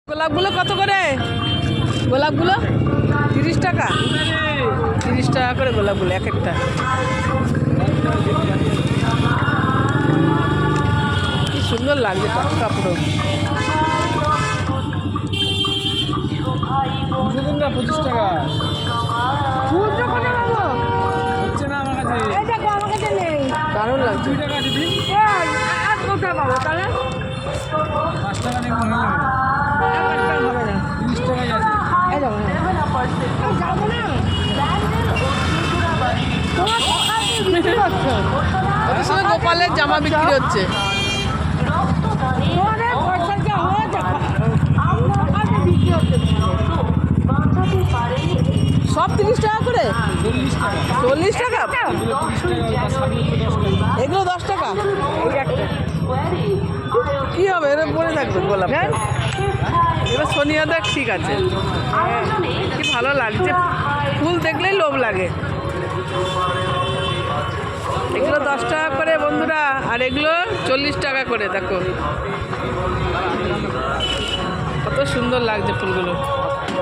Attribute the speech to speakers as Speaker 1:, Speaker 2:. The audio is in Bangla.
Speaker 1: গোলাপগুলো কত করে? গোলাপগুলো 30 টাকা। 30 টাকা করে গোলাপগুলো এক একটা। কি সুন্দর লাগছে কাপড়।
Speaker 2: 25 টাকা হচ্ছে না আমার কাছে।
Speaker 1: দারুণ লাগছে।
Speaker 2: 2 টাকা দিদি, 5 টাকা দেখুন হয়ে যাবে। 30 টাকাই আছে।
Speaker 1: ওদের সঙ্গে গোপালের জামা বিক্রি হচ্ছে। সব 30 টাকা করে। 40 টাকা। এগুলো 10 টাকা। কি হবে এরা পরে থাকবে গোলাপ। এবার সোনিয়া দেখ ঠিক আছে। কি ভালো লাগছে, ফুল দেখলেই লোভ লাগে। এগুলো 10 টাকা করে বন্ধুরা, আর এগুলো 40 টাকা করে। দেখো কত সুন্দর লাগছে ফুলগুলো।